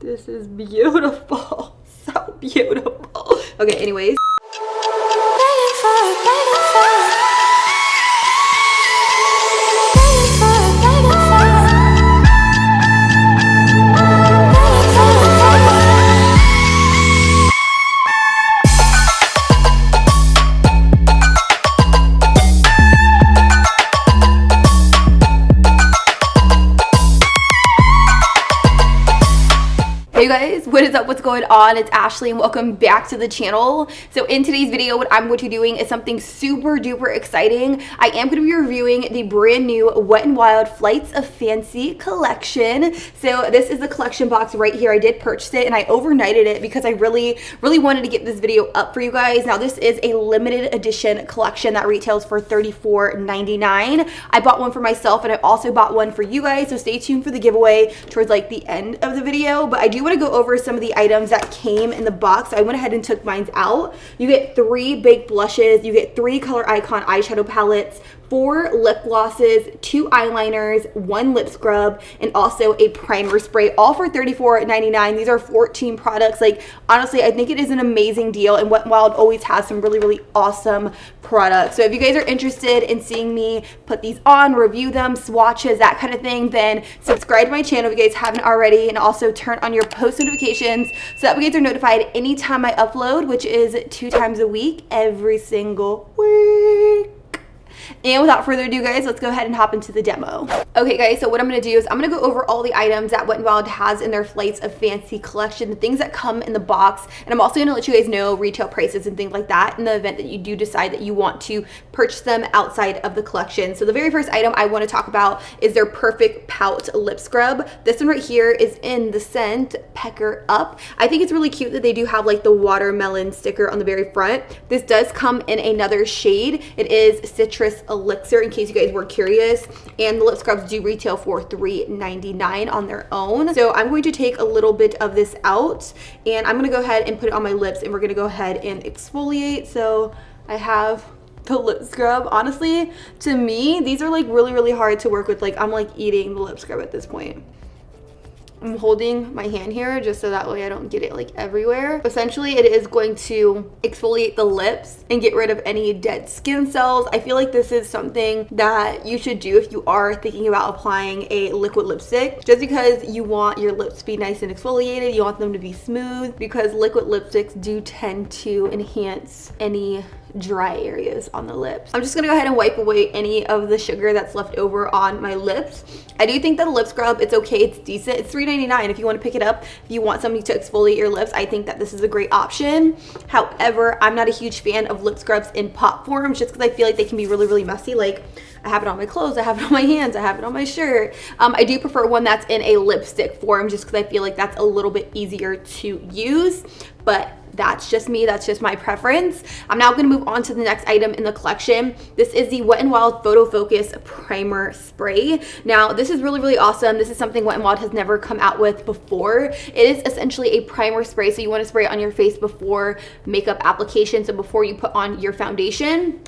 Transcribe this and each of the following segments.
This is beautiful. So beautiful. Okay, anyways. Hey guys, what is up? What's going on? It's Ashley and welcome back to the channel. So in today's video, what I'm going to be doing is something super duper exciting. I am going to be reviewing the brand new Wet n Wild Flights of Fancy collection. So this is the collection box right here. I did purchase it and I overnighted it because I really wanted to get this video up for you guys. Now this is a limited edition collection that retails for $34.99. I bought one for myself and I also bought one for you guys. So stay tuned for the giveaway towards like the end of the video. But I do want to go over some of the items that came in the box. I went ahead and took mine out. You get 3 big blushes, you get 3 Color Icon eyeshadow palettes, 4 lip glosses, 2 eyeliners, 1 lip scrub, and also a primer spray, all for $34.99. These are 14 products. Like, honestly, I think it is an amazing deal, and Wet n Wild always has some really awesome products. So if you guys are interested in seeing me put these on, review them, swatches, that kind of thing, then subscribe to my channel if you guys haven't already, and also turn on your post notifications so that you guys are notified anytime I upload, which is 2 times a week, every single week. And without further ado, guys, let's go ahead and hop into the demo. Okay, guys, so what I'm going to do is I'm going to go over all the items that Wet n Wild has in their Flights of Fancy collection, the things that come in the box, and I'm also going to let you guys know retail prices and things like that in the event that you do decide that you want to purchase them outside of the collection. So the very first item I want to talk about is their Perfect Pout Lip Scrub. This one right here is in the scent Pecker Up. I think it's really cute that they do have like the watermelon sticker on the very front. This does come in another shade. It is Citrus Elixir, in case you guys were curious, and the lip scrubs do retail for $3.99 on their own. So I'm going to take a little bit of this out and I'm going to go ahead and put it on my lips, and we're going to go ahead and exfoliate. So I have the lip scrub. Honestly, to me, these are like really hard to work with. Like, I'm like eating the lip scrub at this point. I'm holding my hand here just so that way I don't get it like everywhere. Essentially, it is going to exfoliate the lips and get rid of any dead skin cells. I feel like this is something that you should do if you are thinking about applying a liquid lipstick, just because you want your lips to be nice and exfoliated. You want them to be smooth, because liquid lipsticks do tend to enhance any dry areas on the lips. I'm just gonna go ahead and wipe away any of the sugar that's left over on my lips. I do think that a lip scrub, it's okay, it's decent. It's $3.99 if you want to pick it up. If you want something to exfoliate your lips, I think that this is a great option. However, I'm not a huge fan of lip scrubs in pot forms, just because I feel like they can be really messy. Like, I have it on my clothes, I have it on my hands, I have it on my shirt. I do prefer one that's in a lipstick form, just because I feel like that's a little bit easier to use, but that's just me, that's just my preference. I'm now gonna move on to the next item in the collection. This is the Wet n Wild Photo Focus Primer Spray. Now, this is really awesome. This is something Wet n Wild has never come out with before. It is essentially a primer spray, so you wanna spray it on your face before makeup application, so before you put on your foundation.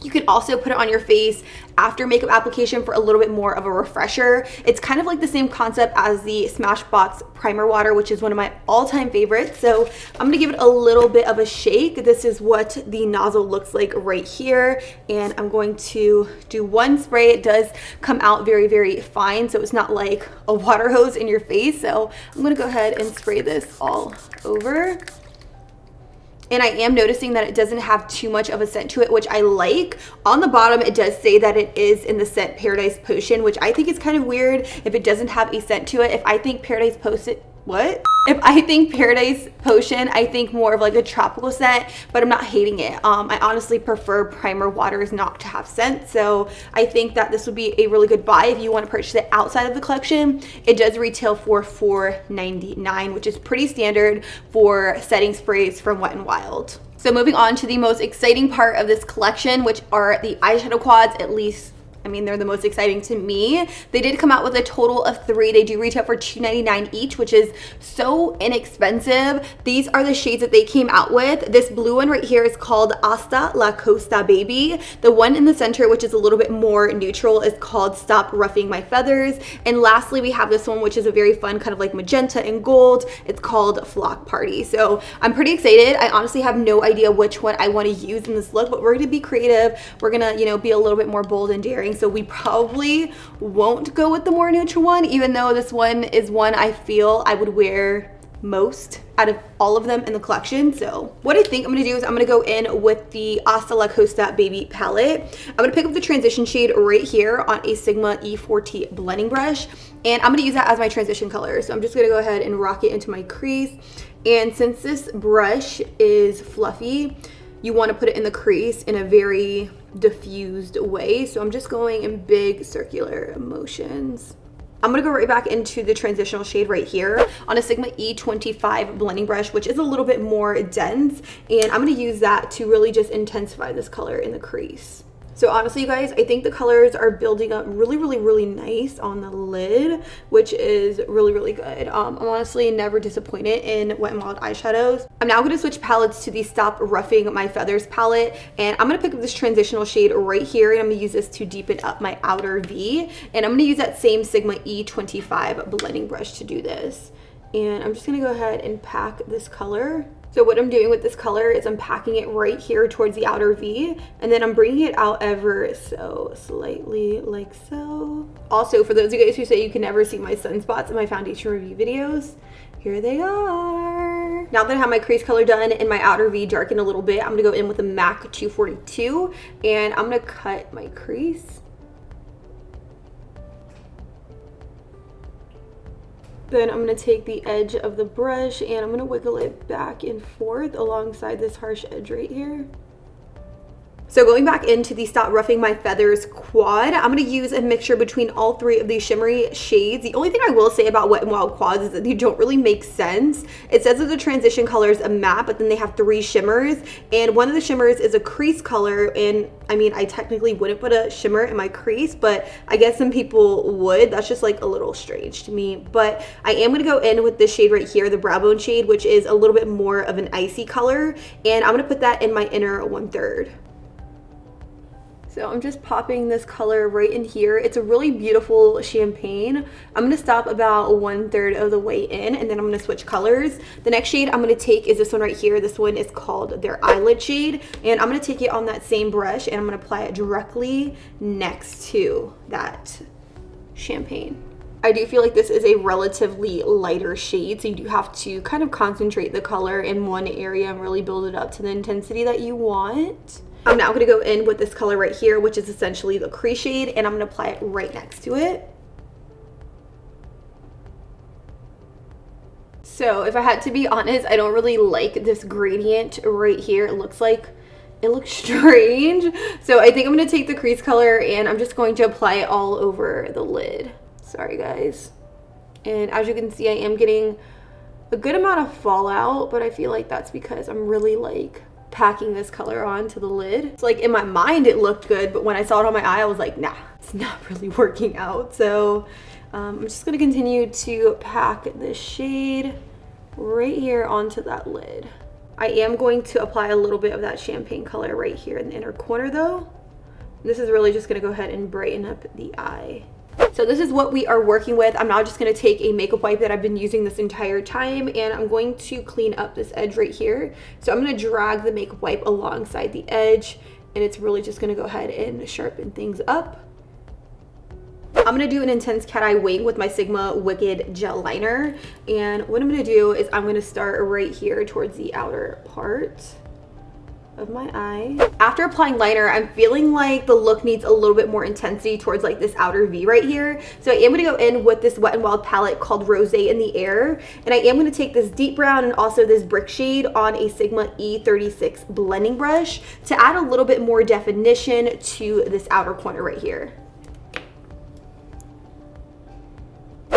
You can also put it on your face after makeup application for a little bit more of a refresher. It's kind of like the same concept as the Smashbox Primer Water, which is one of my all-time favorites. So I'm gonna give it a little bit of a shake. This is what the nozzle looks like right here. And I'm going to do one spray. It does come out very fine, so it's not like a water hose in your face. So I'm gonna go ahead and spray this all over. And I am noticing that it doesn't have too much of a scent to it, which I like. On the bottom, it does say that it is in the scent Paradise Potion, which I think is kind of weird if it doesn't have a scent to it. If I think Paradise Potion, If I think Paradise Potion, I think more of like a tropical scent, but I'm not hating it. I honestly prefer primer waters not to have scent, so I think that this would be a really good buy if you want to purchase it outside of the collection. It does retail for $4.99, which is pretty standard for setting sprays from Wet n Wild. So moving on to the most exciting part of this collection, which are the eyeshadow quads, at least I mean, they're the most exciting to me. They did come out with a total of 3. They do retail for $2.99 each, which is so inexpensive. These are the shades that they came out with. This blue one right here is called Hasta La Costa Baby. The one in the center, which is a little bit more neutral, is called Stop Roughing My Feathers. And lastly, we have this one, which is a very fun kind of like magenta and gold. It's called Flock Party. So I'm pretty excited. I honestly have no idea which one I want to use in this look, but we're going to be creative. We're going to, you know, be a little bit more bold and daring. So we probably won't go with the more neutral one, even though this one is one I feel I would wear most out of all of them in the collection. So what I think I'm gonna do is I'm gonna go in with the Hasta La Costa Baby palette. I'm gonna pick up the transition shade right here on a Sigma E40 blending brush, and I'm gonna use that as my transition color. So I'm just gonna go ahead and rock it into my crease. And since this brush is fluffy, you want to put it in the crease in a very diffused way. So I'm just going in big circular motions. I'm gonna go right back into the transitional shade right here on a Sigma E25 blending brush, which is a little bit more dense. And I'm gonna use that to really just intensify this color in the crease. So honestly, you guys, I think the colors are building up really nice on the lid, which is really good. I'm honestly never disappointed in Wet n Wild eyeshadows. I'm now going to switch palettes to the Stop Roughing My Feathers palette, and I'm going to pick up this transitional shade right here, and I'm going to use this to deepen up my outer V. And I'm going to use that same Sigma E25 blending brush to do this. And I'm just going to go ahead and pack this color. So what I'm doing with this color is I'm packing it right here towards the outer V, and then I'm bringing it out ever so slightly, like so. Also, for those of you guys who say you can never see my sunspots in my foundation review videos, here they are. Now that I have my crease color done and my outer V darkened a little bit, I'm gonna go in with a MAC 242, and I'm gonna cut my crease. Then I'm going to take the edge of the brush and I'm going to wiggle it back and forth alongside this harsh edge right here. So going back into the Stop Roughing My Feathers quad, I'm going to use a mixture between all 3 of these shimmery shades. The only thing I will say about Wet n Wild quads is that they don't really make sense. It says that the transition color is a matte, but then they have 3 shimmers, and one of the shimmers is a crease color. And I mean, I technically wouldn't put a shimmer in my crease, but I guess some people would. That's just like a little strange to me. But I am going to go in with this shade right here, the Brow Bone shade, which is a little bit more of an icy color, and I'm going to put that in my inner 1/3. So I'm just popping this color right in here. It's a really beautiful champagne. I'm gonna stop about 1/3 of the way in, and then I'm gonna switch colors. The next shade I'm gonna take is this one right here. This one is called their Eyelid shade, and I'm gonna take it on that same brush and I'm gonna apply it directly next to that champagne. I do feel like this is a relatively lighter shade, so you do have to kind of concentrate the color in one area and really build it up to the intensity that you want. I'm now going to go in with this color right here, which is essentially the crease shade, and I'm going to apply it right next to it. So if I had to be honest, I don't really like this gradient right here. It looks strange. So I think I'm going to take the crease color and I'm just going to apply it all over the lid. Sorry guys. And as you can see, I am getting a good amount of fallout, but I feel like that's because I'm really like packing this color onto the lid. So like in my mind it looked good, but when I saw it on my eye I was like, nah, it's not really working out. So I'm just gonna continue to pack this shade right here onto that lid. I am going to apply a little bit of that champagne color right here in the inner corner though. This is really just gonna go ahead and brighten up the eye. So this is what we are working with. I'm now just going to take a makeup wipe that I've been using this entire time, and I'm going to clean up this edge right here. So I'm going to drag the makeup wipe alongside the edge, and it's really just going to go ahead and sharpen things up. I'm going to do an intense cat eye wing with my Sigma Wicked gel liner, and what I'm going to do is I'm going to start right here towards the outer part of my eye. After applying liner, I'm feeling like the look needs a little bit more intensity towards like this outer V right here. So I am going to go in with this Wet n Wild palette called Rosé in the Air, and I am going to take this deep brown and also this brick shade on a Sigma E36 blending brush to add a little bit more definition to this outer corner right here.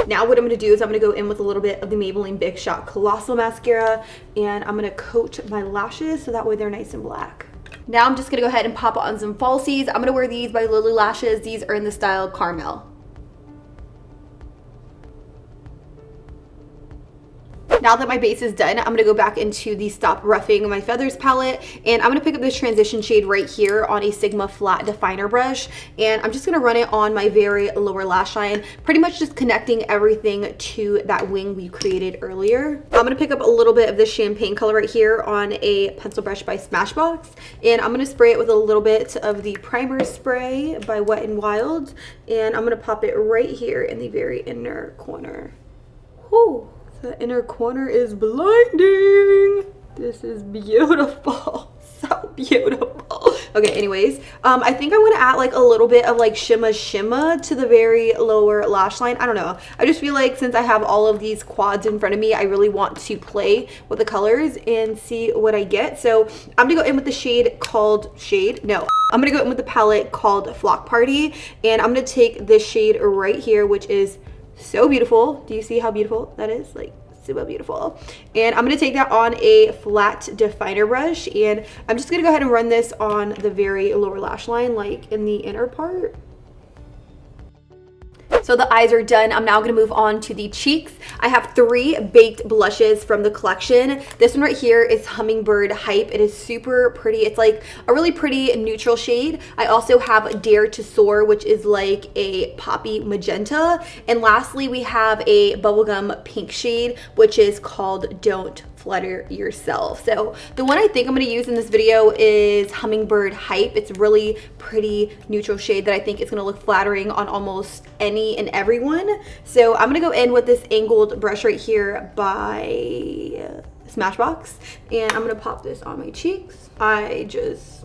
Now what I'm going to do is I'm going to go in with a little bit of the Maybelline Big Shot Colossal mascara, and I'm going to coat my lashes so that way they're nice and black. Now I'm just gonna go ahead and pop on some falsies. I'm gonna wear these by Lily Lashes. These are in the style Caramel. Now that my base is done, I'm gonna go back into the Stop Roughing My Feathers palette, and I'm gonna pick up this transition shade right here on a Sigma flat definer brush, and I'm just gonna run it on my very lower lash line, pretty much just connecting everything to that wing we created earlier. I'm gonna pick up a little bit of this champagne color right here on a pencil brush by Smashbox, and I'm gonna spray it with a little bit of the primer spray by Wet n Wild, and I'm gonna pop it right here in the very inner corner. Whew. The inner corner is blinding. This is beautiful. So beautiful. Okay, anyways, I think I'm gonna add like a little bit of like shimma to the very lower lash line. I don't know. I just feel like since I have all of these quads in front of me, I really want to play with the colors and see what I get. So I'm gonna go in with the I'm gonna go in with the palette called Flock Party, and I'm gonna take this shade right here, which is so beautiful. Do you see how beautiful that is? Like, super beautiful. And I'm gonna take that on a flat definer brush, and I'm just gonna go ahead and run this on the very lower lash line, like in the inner part. So the eyes are done. I'm now gonna move on to the cheeks. I have 3 baked blushes from the collection. This one right here is Hummingbird Hype. It is super pretty. It's like a really pretty neutral shade. I also have Dare to Soar, which is like a poppy magenta. And lastly, we have a bubblegum pink shade, which is called Don't Flutter Yourself. So the one I think I'm going to use in this video is Hummingbird Hype. It's really pretty neutral shade that I think is going to look flattering on almost any and everyone. So I'm going to go in with this angled brush right here by Smashbox, and I'm going to pop this on my cheeks. I just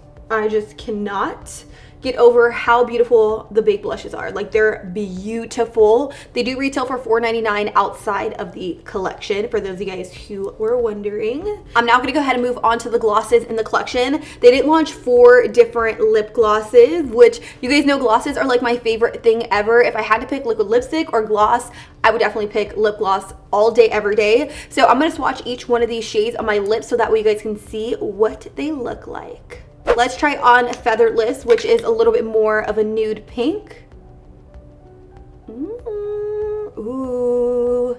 cannot get over how beautiful the baked blushes are. Like, they're beautiful. They do retail for $4.99 outside of the collection, for those of you guys who were wondering. I'm now gonna go ahead and move on to the glosses in the collection. They did launch 4 different lip glosses, which you guys know glosses are like my favorite thing ever. If I had to pick liquid lipstick or gloss, I would definitely pick lip gloss all day, every day. So I'm gonna swatch each one of these shades on my lips so that way you guys can see what they look like. Let's try on Featherless, which is a little bit more of a nude pink. Ooh.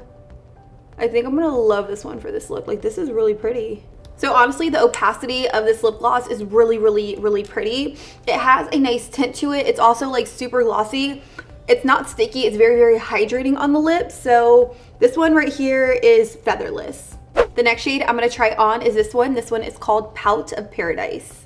I think I'm gonna love this one for this look. Like, this is really pretty. So honestly, the opacity of this lip gloss is really, really, really pretty. It has a nice tint to it. It's also like super glossy. It's not sticky. It's very, very hydrating on the lips. So this one right here is Featherless. The next shade I'm gonna try on is this one. This one is called Pout of Paradise.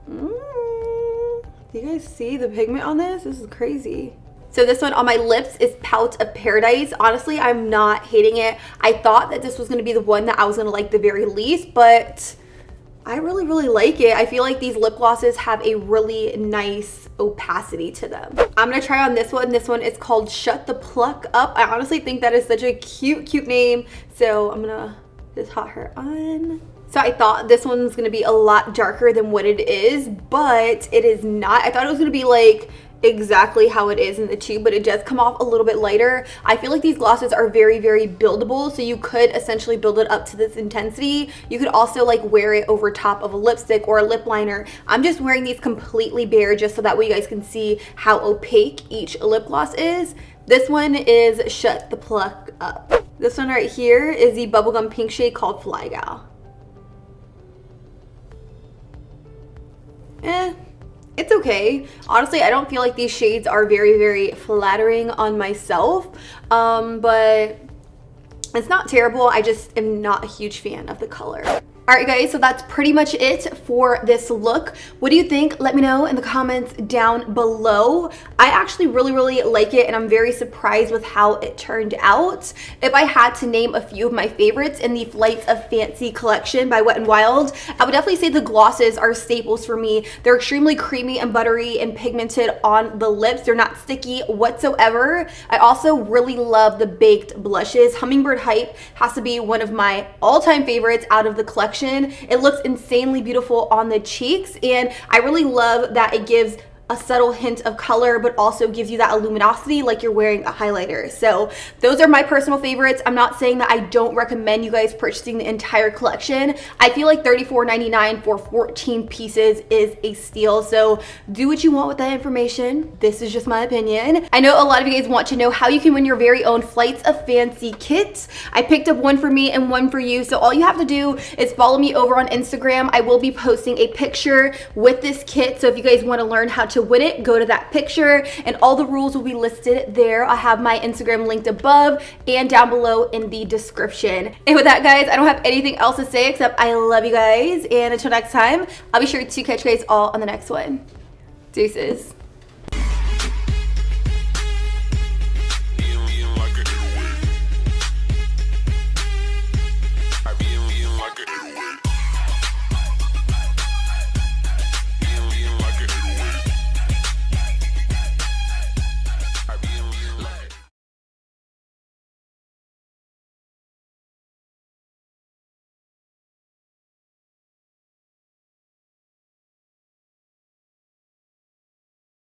Do you guys see the pigment on this? This is crazy. So this one on my lips is Pout of Paradise. Honestly, I'm not hating it. I thought that this was going to be the one that I was going to like the very least, but I really, really like it. I feel like these lip glosses have a really nice opacity to them. I'm going to try on this one. This one is called Shut the Pluck Up. I honestly think that is such a cute, cute name. So I'm going to just hot her on. So I thought this one's gonna be a lot darker than what it is, but it is not. I thought it was gonna be like exactly how it is in the tube, but it does come off a little bit lighter. I feel like these glosses are very, very buildable, so you could essentially build it up to this intensity. You could also like wear it over top of a lipstick or a lip liner. I'm just wearing these completely bare just so that way you guys can see how opaque each lip gloss is. This one is Shut the Pluck Up. This one right here is the bubblegum pink shade called Fly Gal. It's okay. Honestly, I don't feel like these shades are very, very flattering on myself, but it's not terrible. I just am not a huge fan of the color. All right, guys, so that's pretty much it for this look. What do you think? Let me know in the comments down below. I actually really, really like it, and I'm very surprised with how it turned out. If I had to name a few of my favorites in the Flights of Fancy collection by Wet n Wild, I would definitely say the glosses are staples for me. They're extremely creamy and buttery and pigmented on the lips. They're not sticky whatsoever. I also really love the baked blushes. Hummingbird Hype has to be one of my all-time favorites out of the collection. It looks insanely beautiful on the cheeks, and I really love that it gives a subtle hint of color, but also gives you that luminosity like you're wearing a highlighter. So those are my personal favorites. I'm not saying that I don't recommend you guys purchasing the entire collection. I feel like $34.99 for 14 pieces is a steal. So do what you want with that information. This is just my opinion. I know a lot of you guys want to know how you can win your very own Flights of Fancy kit. I picked up one for me and one for you. So all you have to do is follow me over on Instagram. I will be posting a picture with this kit. So if you guys want to learn how to win it, go to that picture and all the rules will be listed there. I have my Instagram linked above and down below in the description. And with that, guys, I don't have anything else to say except I love you guys. And until next time, I'll be sure to catch you guys all on the next one. Deuces.